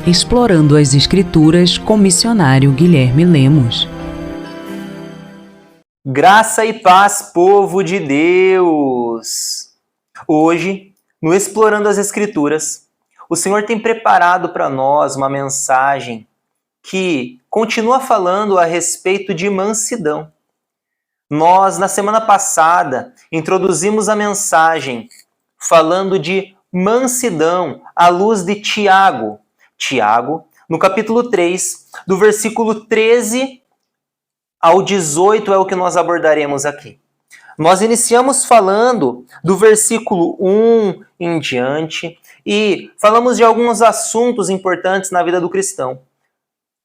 Explorando as Escrituras com o missionário Guilherme Lemos. Graça e paz, povo de Deus! Hoje, no Explorando as Escrituras, o Senhor tem preparado para nós uma mensagem que continua falando a respeito de mansidão. Nós, na semana passada, introduzimos a mensagem falando de mansidão à luz de Tiago. Tiago, no capítulo 3, do versículo 13 ao 18 é o que nós abordaremos aqui. Nós iniciamos falando do versículo 1 em diante e falamos de alguns assuntos importantes na vida do cristão.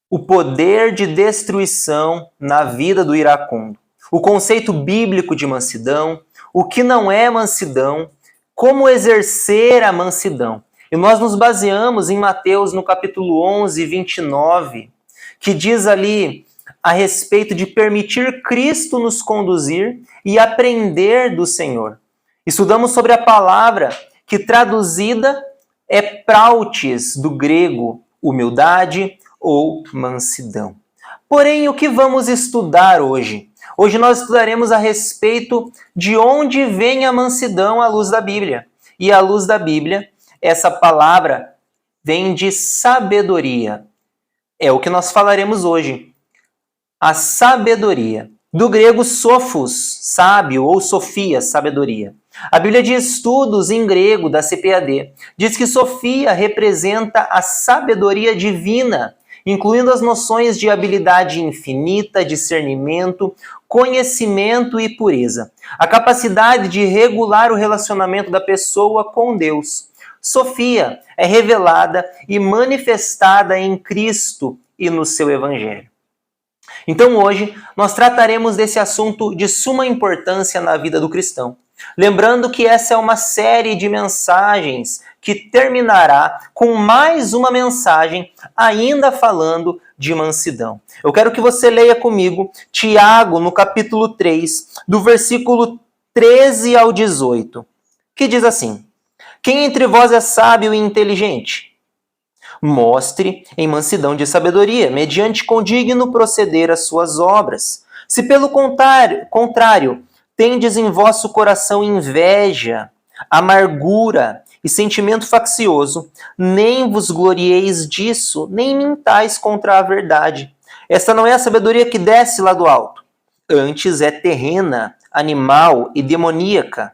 O poder de destruição na vida do iracundo, o conceito bíblico de mansidão, o que não é mansidão, como exercer a mansidão. E nós nos baseamos em Mateus, no capítulo 11, 29, que diz ali a respeito de permitir Cristo nos conduzir e aprender do Senhor. Estudamos sobre a palavra que traduzida é prautes, do grego, humildade ou mansidão. Porém, o que vamos estudar hoje? Hoje nós estudaremos a respeito de onde vem a mansidão à luz da Bíblia. E à luz da Bíblia, essa palavra vem de sabedoria. É o que nós falaremos hoje. A sabedoria. Do grego sophos, sábio, ou sofia, sabedoria. A Bíblia de Estudos em grego, da CPAD, diz que Sofia representa a sabedoria divina, incluindo as noções de habilidade infinita, discernimento, conhecimento e pureza. A capacidade de regular o relacionamento da pessoa com Deus. Sofia é revelada e manifestada em Cristo e no seu Evangelho. Então hoje nós trataremos desse assunto de suma importância na vida do cristão. Lembrando que essa é uma série de mensagens que terminará com mais uma mensagem ainda falando de mansidão. Eu quero que você leia comigo Tiago no capítulo 3, do versículo 13 ao 18, que diz assim: Quem entre vós é sábio e inteligente? Mostre em mansidão de sabedoria, mediante condigno proceder as suas obras. Se pelo contrário, tendes em vosso coração inveja, amargura e sentimento faccioso, nem vos glorieis disso, nem mintais contra a verdade. Esta não é a sabedoria que desce lá do alto, antes é terrena, animal e demoníaca.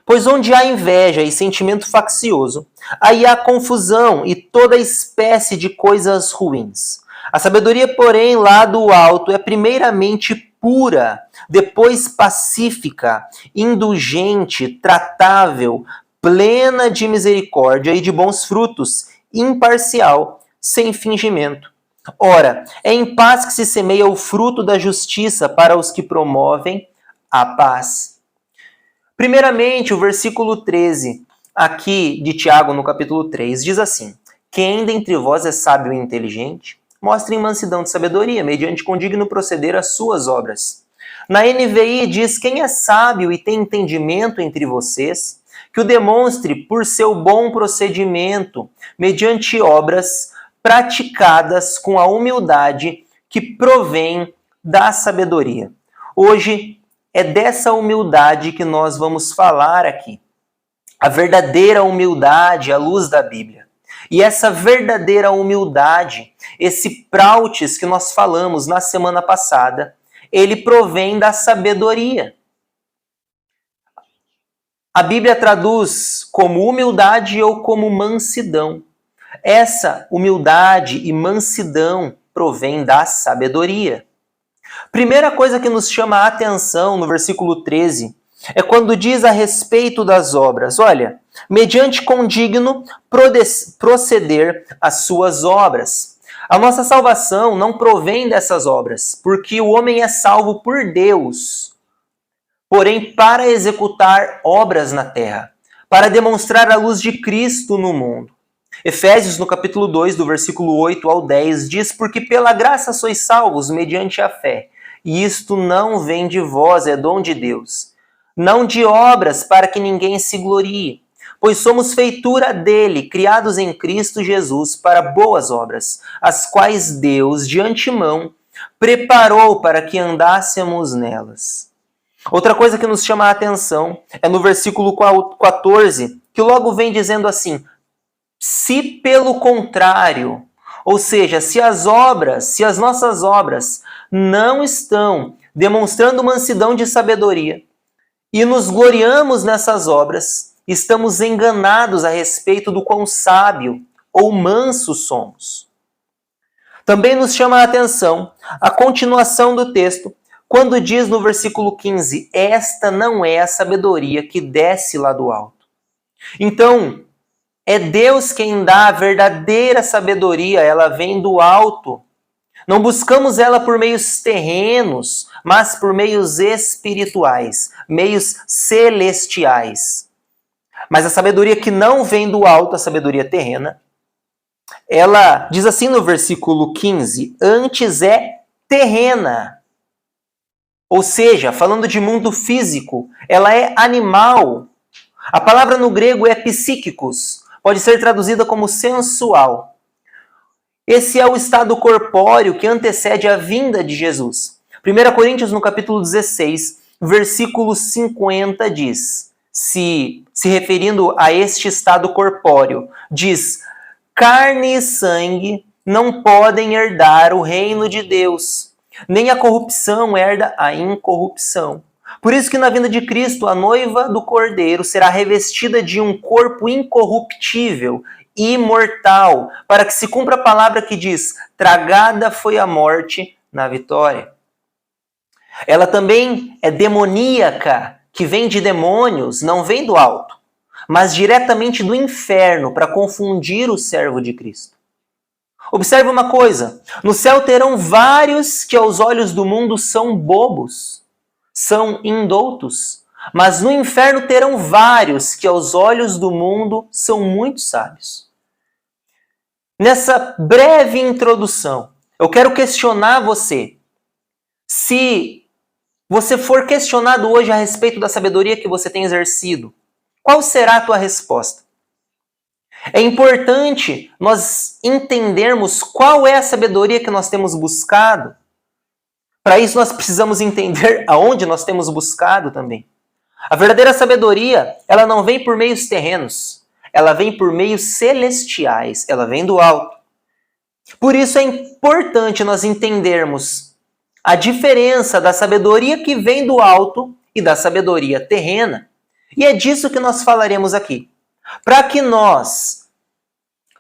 Pois onde há inveja e sentimento faccioso, aí há confusão e toda espécie de coisas ruins. A sabedoria, porém, lá do alto é primeiramente pura, depois pacífica, indulgente, tratável, plena de misericórdia e de bons frutos, imparcial, sem fingimento. Ora, é em paz que se semeia o fruto da justiça para os que promovem a paz. Primeiramente, o versículo 13, aqui de Tiago, no capítulo 3, diz assim: Quem dentre vós é sábio e inteligente? Mostre em mansidão de sabedoria, mediante condigno proceder as suas obras. Na NVI diz: Quem é sábio e tem entendimento entre vocês, que o demonstre por seu bom procedimento, mediante obras praticadas com a humildade que provém da sabedoria. Hoje, é dessa humildade que nós vamos falar aqui. A verdadeira humildade à luz da Bíblia. E essa verdadeira humildade, esse prautes que nós falamos na semana passada, ele provém da sabedoria. A Bíblia traduz como humildade ou como mansidão. Essa humildade e mansidão provém da sabedoria. Primeira coisa que nos chama a atenção no versículo 13 é quando diz a respeito das obras. Olha, mediante condigno proceder as suas obras. A nossa salvação não provém dessas obras, porque o homem é salvo por Deus. Porém, para executar obras na terra, para demonstrar a luz de Cristo no mundo. Efésios, no capítulo 2, do versículo 8 ao 10, diz: Porque pela graça sois salvos mediante a fé, e isto não vem de vós, é dom de Deus. Não de obras, para que ninguém se glorie, pois somos feitura dele, criados em Cristo Jesus para boas obras, as quais Deus, de antemão, preparou para que andássemos nelas. Outra coisa que nos chama a atenção é no versículo 14, que logo vem dizendo assim: se pelo contrário, ou seja, se as nossas obras não estão demonstrando mansidão de sabedoria e nos gloriamos nessas obras, estamos enganados a respeito do quão sábio ou manso somos. Também nos chama a atenção a continuação do texto, quando diz no versículo 15, esta não é a sabedoria que desce lá do alto. Então, é Deus quem dá a verdadeira sabedoria, ela vem do alto. Não buscamos ela por meios terrenos, mas por meios espirituais, meios celestiais. Mas a sabedoria que não vem do alto, a sabedoria terrena, ela diz assim no versículo 15, antes é terrena. Ou seja, falando de mundo físico, ela é animal. A palavra no grego é psíquicos, pode ser traduzida como sensual. Esse é o estado corpóreo que antecede a vinda de Jesus. 1 Coríntios, no capítulo 16, versículo 50, diz, se referindo a este estado corpóreo, diz, carne e sangue não podem herdar o reino de Deus, nem a corrupção herda a incorrupção. Por isso que na vinda de Cristo, a noiva do Cordeiro será revestida de um corpo incorruptível, imortal, para que se cumpra a palavra que diz, tragada foi a morte na vitória. Ela também é demoníaca, que vem de demônios, não vem do alto, mas diretamente do inferno, para confundir o servo de Cristo. Observe uma coisa, no céu terão vários que aos olhos do mundo são bobos, são indoutos, mas no inferno terão vários que aos olhos do mundo são muito sábios. Nessa breve introdução, eu quero questionar você. Se você for questionado hoje a respeito da sabedoria que você tem exercido, qual será a tua resposta? É importante nós entendermos qual é a sabedoria que nós temos buscado. Para isso nós precisamos entender aonde nós temos buscado também. A verdadeira sabedoria, ela não vem por meios terrenos, ela vem por meios celestiais, ela vem do alto. Por isso é importante nós entendermos a diferença da sabedoria que vem do alto e da sabedoria terrena. E é disso que nós falaremos aqui. Para que nós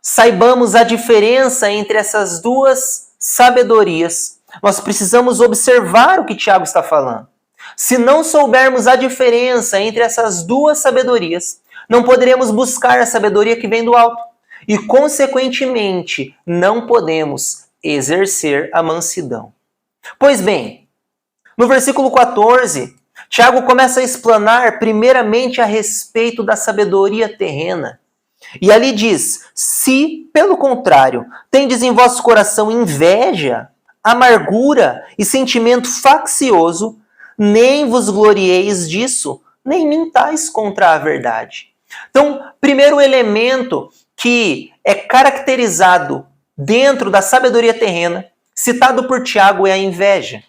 saibamos a diferença entre essas duas sabedorias, nós precisamos observar o que Tiago está falando. Se não soubermos a diferença entre essas duas sabedorias, não poderemos buscar a sabedoria que vem do alto e, consequentemente, não podemos exercer a mansidão. Pois bem, no versículo 14, Tiago começa a explanar primeiramente a respeito da sabedoria terrena. E ali diz, se, pelo contrário, tendes em vosso coração inveja, amargura e sentimento faccioso, nem vos glorieis disso, nem mintais contra a verdade. Então, primeiro elemento que é caracterizado dentro da sabedoria terrena, citado por Tiago, é a inveja.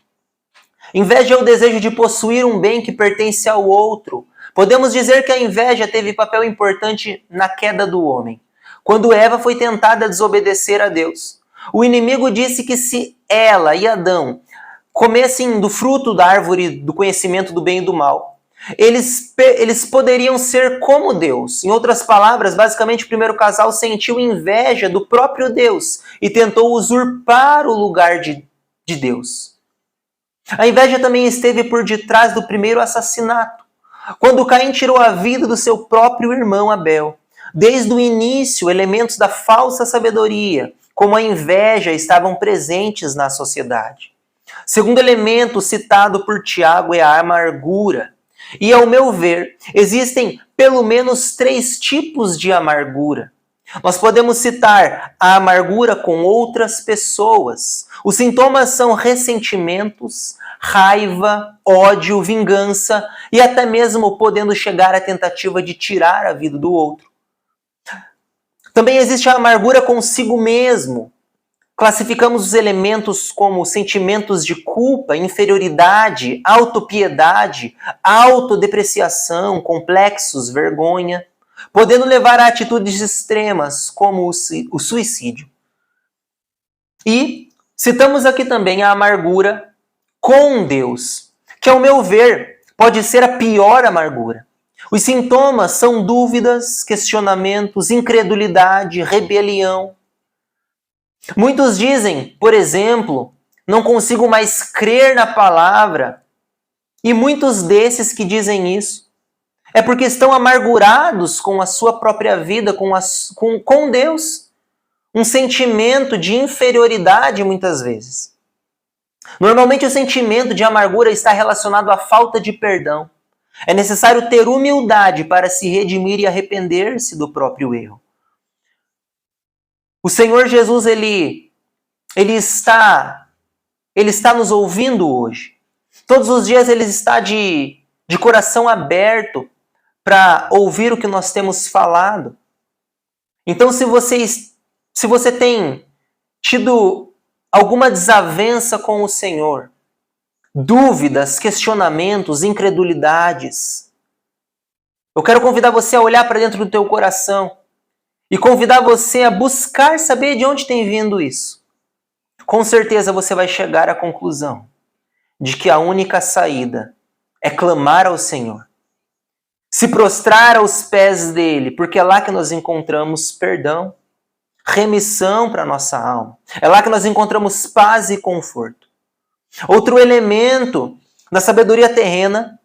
Inveja é o desejo de possuir um bem que pertence ao outro. Podemos dizer que a inveja teve papel importante na queda do homem. Quando Eva foi tentada a desobedecer a Deus, o inimigo disse que se ela e Adão comessem do fruto da árvore do conhecimento do bem e do mal, eles poderiam ser como Deus. Em outras palavras, basicamente o primeiro casal sentiu inveja do próprio Deus e tentou usurpar o lugar de Deus. A inveja também esteve por detrás do primeiro assassinato, quando Caim tirou a vida do seu próprio irmão Abel. Desde o início, elementos da falsa sabedoria, como a inveja, estavam presentes na sociedade. Segundo elemento citado por Tiago é a amargura. E, ao meu ver, existem pelo menos 3 tipos de amargura. Nós podemos citar a amargura com outras pessoas. Os sintomas são ressentimentos, raiva, ódio, vingança e até mesmo podendo chegar à tentativa de tirar a vida do outro. Também existe a amargura consigo mesmo. Classificamos os elementos como sentimentos de culpa, inferioridade, autopiedade, autodepreciação, complexos, vergonha, podendo levar a atitudes extremas como o suicídio. E citamos aqui também a amargura com Deus, que, ao meu ver, pode ser a pior amargura. Os sintomas são dúvidas, questionamentos, incredulidade, rebelião. Muitos dizem, por exemplo, não consigo mais crer na palavra. E muitos desses que dizem isso é porque estão amargurados com a sua própria vida, com Deus. Um sentimento de inferioridade muitas vezes. Normalmente o sentimento de amargura está relacionado à falta de perdão. É necessário ter humildade para se redimir e arrepender-se do próprio erro. O Senhor Jesus, ele está nos ouvindo hoje. Todos os dias ele está de coração aberto para ouvir o que nós temos falado. Então, se você tem tido alguma desavença com o Senhor, dúvidas, questionamentos, incredulidades, eu quero convidar você a olhar para dentro do teu coração e convidar você a buscar saber de onde tem vindo isso. Com certeza você vai chegar à conclusão de que a única saída é clamar ao Senhor. Se prostrar aos pés dele, porque é lá que nós encontramos perdão, remissão para a nossa alma. É lá que nós encontramos paz e conforto. Outro elemento da sabedoria terrena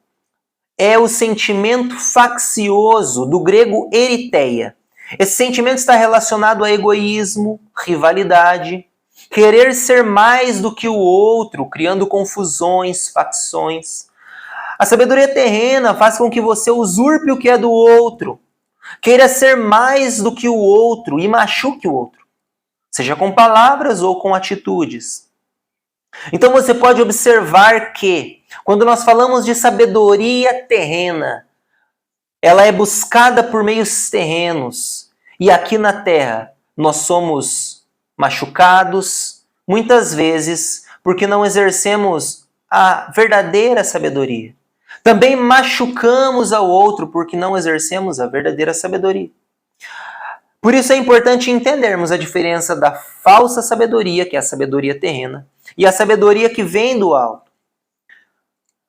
é o sentimento faccioso, do grego eritheia. Esse sentimento está relacionado a egoísmo, rivalidade, querer ser mais do que o outro, criando confusões, facções. A sabedoria terrena faz com que você usurpe o que é do outro, queira ser mais do que o outro e machuque o outro, seja com palavras ou com atitudes. Então você pode observar que, quando nós falamos de sabedoria terrena, ela é buscada por meios terrenos. E aqui na terra, nós somos machucados, muitas vezes, porque não exercemos a verdadeira sabedoria. Também machucamos ao outro porque não exercemos a verdadeira sabedoria. Por isso é importante entendermos a diferença da falsa sabedoria, que é a sabedoria terrena, e a sabedoria que vem do alto.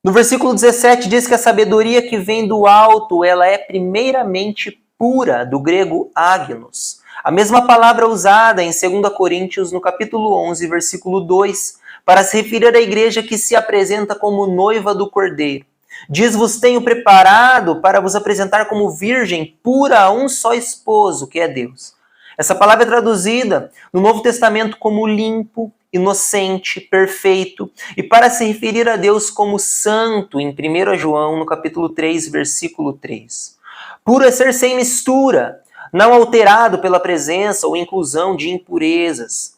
No versículo 17 diz que a sabedoria que vem do alto, ela é primeiramente pura, do grego agnos. A mesma palavra usada em 2 Coríntios, no capítulo 11, versículo 2, para se referir à igreja que se apresenta como noiva do Cordeiro. Diz: vos tenho preparado para vos apresentar como virgem pura a um só esposo, que é Deus. Essa palavra é traduzida no Novo Testamento como limpo, inocente, perfeito, e para se referir a Deus como santo, em 1 João, no capítulo 3, versículo 3. Puro é ser sem mistura, não alterado pela presença ou inclusão de impurezas.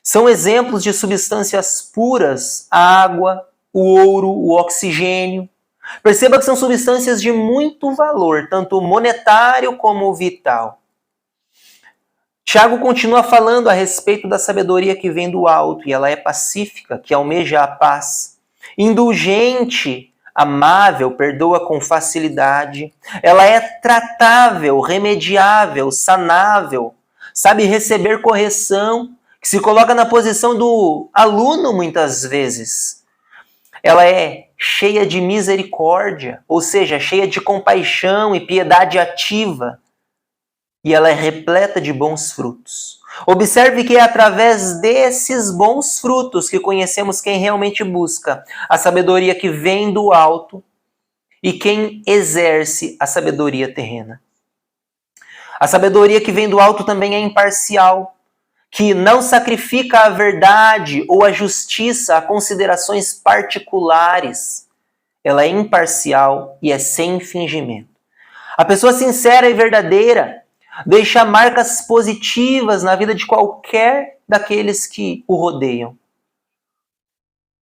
São exemplos de substâncias puras: a água, o ouro, o oxigênio. Perceba que são substâncias de muito valor, tanto monetário como vital. Tiago continua falando a respeito da sabedoria que vem do alto, e ela é pacífica, que almeja a paz. Indulgente, amável, perdoa com facilidade. Ela é tratável, remediável, sanável, sabe receber correção, que se coloca na posição do aluno muitas vezes. Ela é cheia de misericórdia, ou seja, cheia de compaixão e piedade ativa. E ela é repleta de bons frutos. Observe que é através desses bons frutos que conhecemos quem realmente busca a sabedoria que vem do alto e quem exerce a sabedoria terrena. A sabedoria que vem do alto também é imparcial, que não sacrifica a verdade ou a justiça a considerações particulares. Ela é imparcial e é sem fingimento. A pessoa sincera e verdadeira deixa marcas positivas na vida de qualquer daqueles que o rodeiam.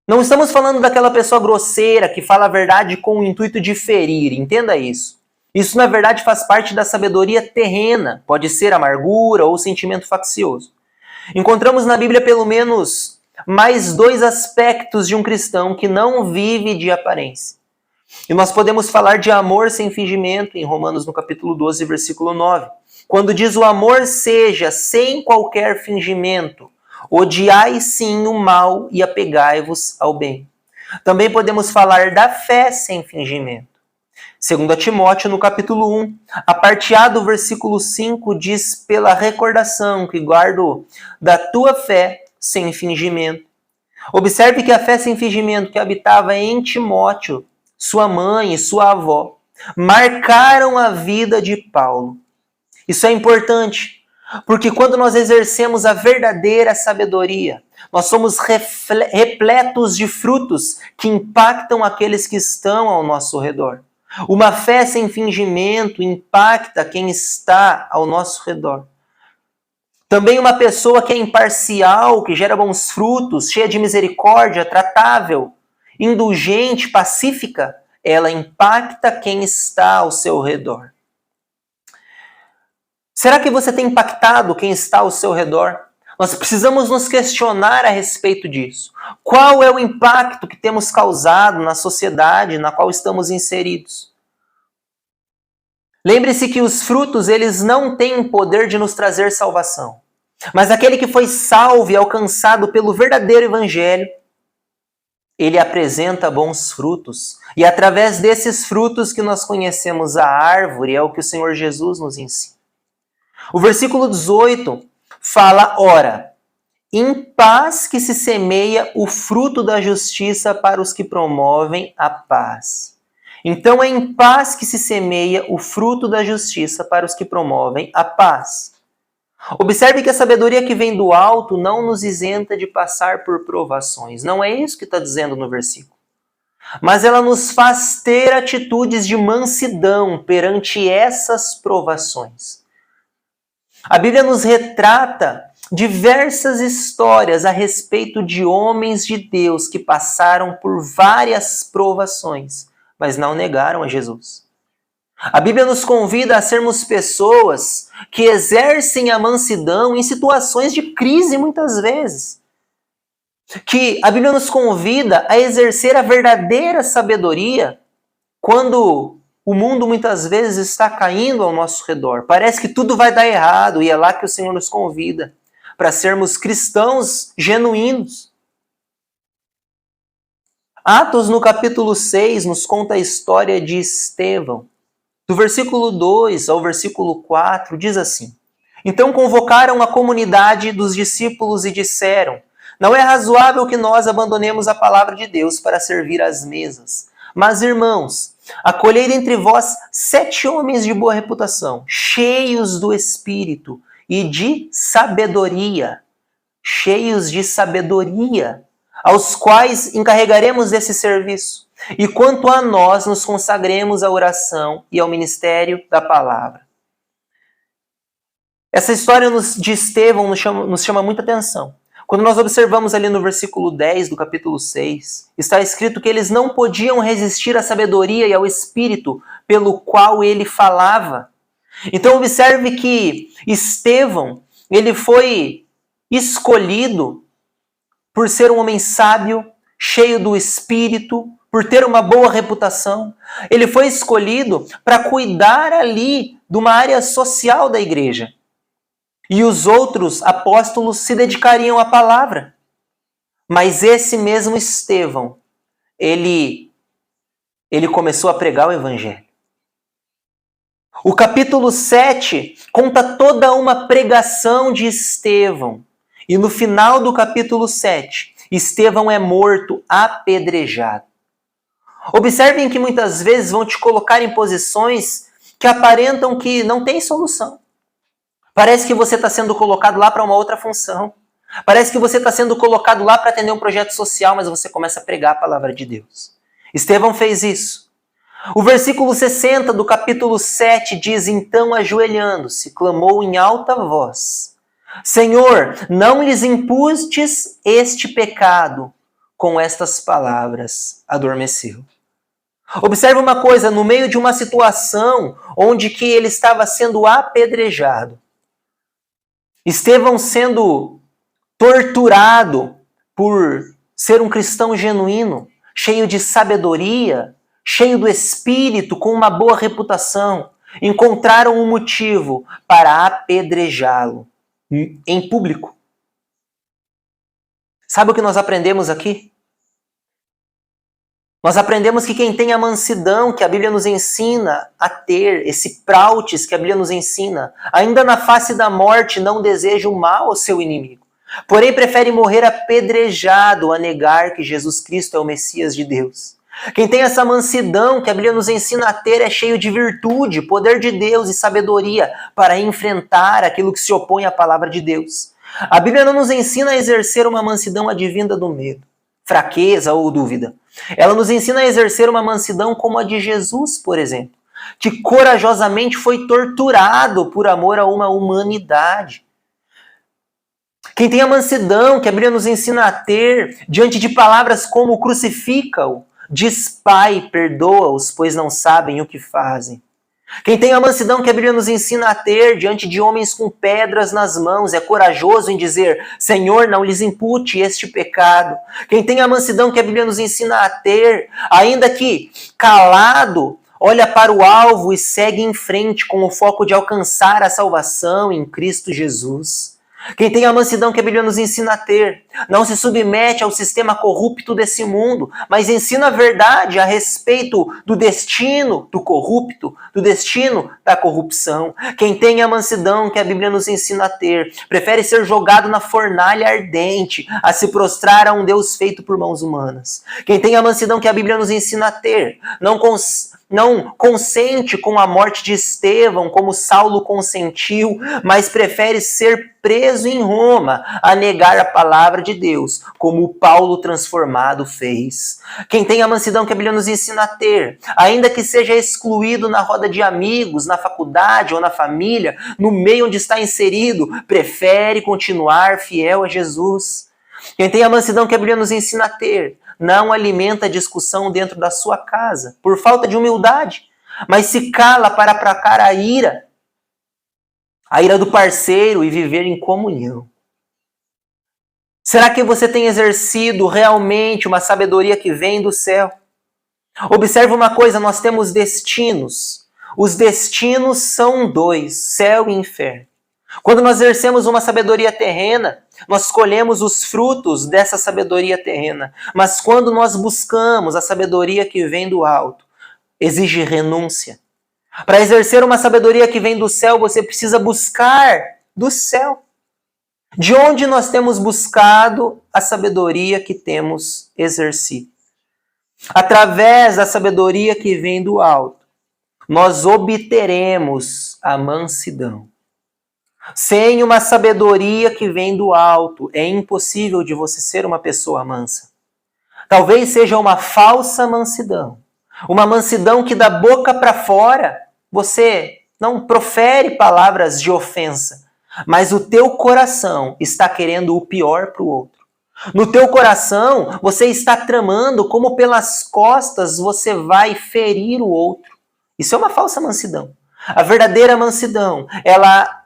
Não estamos falando daquela pessoa grosseira que fala a verdade com o intuito de ferir, entenda isso. Isso, na verdade, faz parte da sabedoria terrena, pode ser amargura ou sentimento faccioso. Encontramos na Bíblia pelo menos mais 2 aspectos de um cristão que não vive de aparência. E nós podemos falar de amor sem fingimento em Romanos no capítulo 12, versículo 9. Quando diz o amor seja sem qualquer fingimento, odiai sim o mal e apegai-vos ao bem. Também podemos falar da fé sem fingimento. 2 Timóteo, no capítulo 1, a parte A do versículo 5 diz: pela recordação que guardo da tua fé sem fingimento. Observe que a fé sem fingimento que habitava em Timóteo, sua mãe e sua avó, marcaram a vida de Paulo. Isso é importante, porque quando nós exercemos a verdadeira sabedoria, nós somos repletos de frutos que impactam aqueles que estão ao nosso redor. Uma fé sem fingimento impacta quem está ao nosso redor. Também uma pessoa que é imparcial, que gera bons frutos, cheia de misericórdia, tratável, indulgente, pacífica, ela impacta quem está ao seu redor. Será que você tem impactado quem está ao seu redor? Nós precisamos nos questionar a respeito disso. Qual é o impacto que temos causado na sociedade na qual estamos inseridos? Lembre-se que os frutos, eles não têm o poder de nos trazer salvação. Mas aquele que foi salvo e alcançado pelo verdadeiro evangelho, ele apresenta bons frutos. E através desses frutos que nós conhecemos a árvore, é o que o Senhor Jesus nos ensina. O versículo 18 fala: ora, em paz que se semeia o fruto da justiça para os que promovem a paz. Então é em paz que se semeia o fruto da justiça para os que promovem a paz. Observe que a sabedoria que vem do alto não nos isenta de passar por provações. Não é isso que está dizendo no versículo. Mas ela nos faz ter atitudes de mansidão perante essas provações. A Bíblia nos retrata diversas histórias a respeito de homens de Deus que passaram por várias provações, mas não negaram a Jesus. A Bíblia nos convida a sermos pessoas que exercem a mansidão em situações de crise muitas vezes. Que a Bíblia nos convida a exercer a verdadeira sabedoria quando o mundo muitas vezes está caindo ao nosso redor. Parece que tudo vai dar errado e é lá que o Senhor nos convida para sermos cristãos genuínos. Atos, no capítulo 6, nos conta a história de Estevão. Do versículo 2 ao versículo 4, diz assim: então convocaram a comunidade dos discípulos e disseram: não é razoável que nós abandonemos a palavra de Deus para servir às mesas. Mas, irmãos, acolhei dentre vós 7 homens de boa reputação, cheios do Espírito e de sabedoria. Cheios de sabedoria, aos quais encarregaremos desse serviço. E quanto a nós, nos consagremos à oração e ao ministério da palavra. Essa história de Estevão nos chama muita atenção. Quando nós observamos ali no versículo 10 do capítulo 6, está escrito que eles não podiam resistir à sabedoria e ao espírito pelo qual ele falava. Então observe que Estevão, ele foi escolhido por ser um homem sábio, cheio do espírito, por ter uma boa reputação. Ele foi escolhido para cuidar ali de uma área social da igreja. E os outros apóstolos se dedicariam à palavra. Mas esse mesmo Estevão, ele começou a pregar o evangelho. O capítulo 7 conta toda uma pregação de Estevão. E no final do capítulo 7, Estevão é morto apedrejado. Observem que muitas vezes vão te colocar em posições que aparentam que não tem solução. Parece que você está sendo colocado lá para uma outra função. Parece que você está sendo colocado lá para atender um projeto social, mas você começa a pregar a palavra de Deus. Estevão fez isso. O versículo 60 do capítulo 7 diz: então, ajoelhando-se, clamou em alta voz: Senhor, não lhes impustes este pecado. Com estas palavras, adormeceu. Observe uma coisa, no meio de uma situação onde que ele estava sendo apedrejado, Estevão sendo torturado por ser um cristão genuíno, cheio de sabedoria, cheio do Espírito, com uma boa reputação, encontraram um motivo para apedrejá-lo em público. Sabe o que nós aprendemos aqui? Nós aprendemos que quem tem a mansidão que a Bíblia nos ensina a ter, esse prautes que a Bíblia nos ensina, ainda na face da morte não deseja o mal ao seu inimigo, porém prefere morrer apedrejado a negar que Jesus Cristo é o Messias de Deus. Quem tem essa mansidão que a Bíblia nos ensina a ter é cheio de virtude, poder de Deus e sabedoria para enfrentar aquilo que se opõe à palavra de Deus. A Bíblia não nos ensina a exercer uma mansidão advinda do medo, fraqueza ou dúvida. Ela nos ensina a exercer uma mansidão como a de Jesus, por exemplo, que corajosamente foi torturado por amor a uma humanidade. Quem tem a mansidão que a Bíblia nos ensina a ter diante de palavras como crucifica-o, diz Pai, perdoa-os, pois não sabem o que fazem. Quem tem a mansidão que a Bíblia nos ensina a ter diante de homens com pedras nas mãos é corajoso em dizer: Senhor, não lhes impute este pecado. Quem tem a mansidão que a Bíblia nos ensina a ter, ainda que calado, olha para o alvo e segue em frente com o foco de alcançar a salvação em Cristo Jesus. Quem tem a mansidão que a Bíblia nos ensina a ter, não se submete ao sistema corrupto desse mundo, mas ensina a verdade a respeito do destino do corrupto, do destino da corrupção. Quem tem a mansidão que a Bíblia nos ensina a ter, prefere ser jogado na fornalha ardente a se prostrar a um Deus feito por mãos humanas. Quem tem a mansidão que a Bíblia nos ensina a ter, não consente com a morte de Estevão, como Saulo consentiu, mas prefere ser preso em Roma a negar a palavra de Deus, como Paulo transformado fez. Quem tem a mansidão que a Bíblia nos ensina a ter, ainda que seja excluído na roda de amigos, na faculdade ou na família, no meio onde está inserido, prefere continuar fiel a Jesus. Quem tem a mansidão que a Bíblia nos ensina a ter, não alimenta a discussão dentro da sua casa, por falta de humildade, mas se cala para aplacar a ira do parceiro e viver em comunhão. Será que você tem exercido realmente uma sabedoria que vem do céu? Observe uma coisa, nós temos destinos. Os destinos são dois, céu e inferno. Quando nós exercemos uma sabedoria terrena, nós colhemos os frutos dessa sabedoria terrena. Mas quando nós buscamos a sabedoria que vem do alto, exige renúncia. Para exercer uma sabedoria que vem do céu, você precisa buscar do céu. De onde nós temos buscado a sabedoria que temos exercido? Através da sabedoria que vem do alto, nós obteremos a mansidão. Sem uma sabedoria que vem do alto, é impossível de você ser uma pessoa mansa. Talvez seja uma falsa mansidão. Uma mansidão que da boca para fora você não profere palavras de ofensa, mas o teu coração está querendo o pior para o outro. No teu coração você está tramando como pelas costas você vai ferir o outro. Isso é uma falsa mansidão. A verdadeira mansidão, ela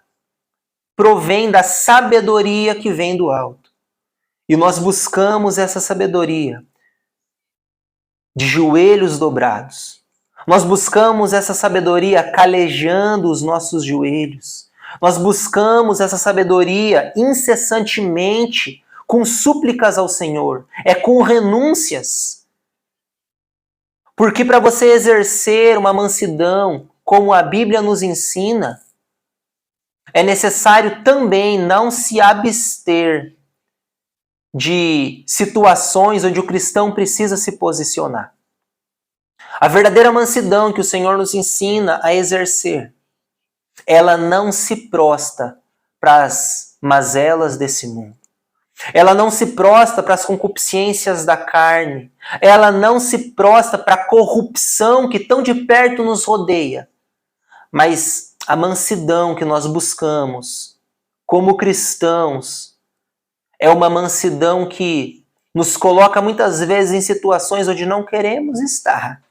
provém da sabedoria que vem do alto. E nós buscamos essa sabedoria de joelhos dobrados. Nós buscamos essa sabedoria calejando os nossos joelhos. Nós buscamos essa sabedoria incessantemente com súplicas ao Senhor. É com renúncias. Porque para você exercer uma mansidão como a Bíblia nos ensina, é necessário também não se abster de situações onde o cristão precisa se posicionar. A verdadeira mansidão que o Senhor nos ensina a exercer, ela não se prostra para as mazelas desse mundo. Ela não se prostra para as concupiscências da carne. Ela não se prostra para a corrupção que tão de perto nos rodeia. Mas a mansidão que nós buscamos como cristãos é uma mansidão que nos coloca muitas vezes em situações onde não queremos estar.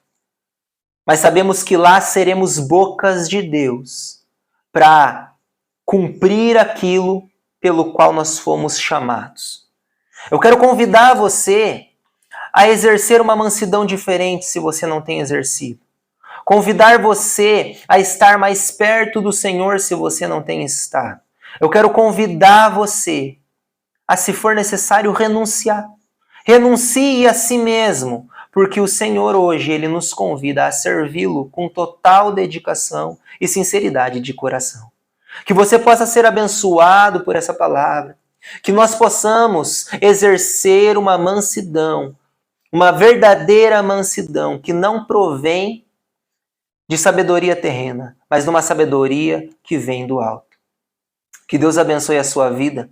mas sabemos que lá seremos bocas de Deus para cumprir aquilo pelo qual nós fomos chamados. Eu quero convidar você a exercer uma mansidão diferente se você não tem exercido. Convidar você a estar mais perto do Senhor se você não tem estado. Eu quero convidar você a, se for necessário, renunciar. Renuncie a si mesmo, porque o Senhor hoje ele nos convida a servi-lo com total dedicação e sinceridade de coração. Que você possa ser abençoado por essa palavra, que nós possamos exercer uma mansidão, uma verdadeira mansidão que não provém de sabedoria terrena, mas de uma sabedoria que vem do alto. Que Deus abençoe a sua vida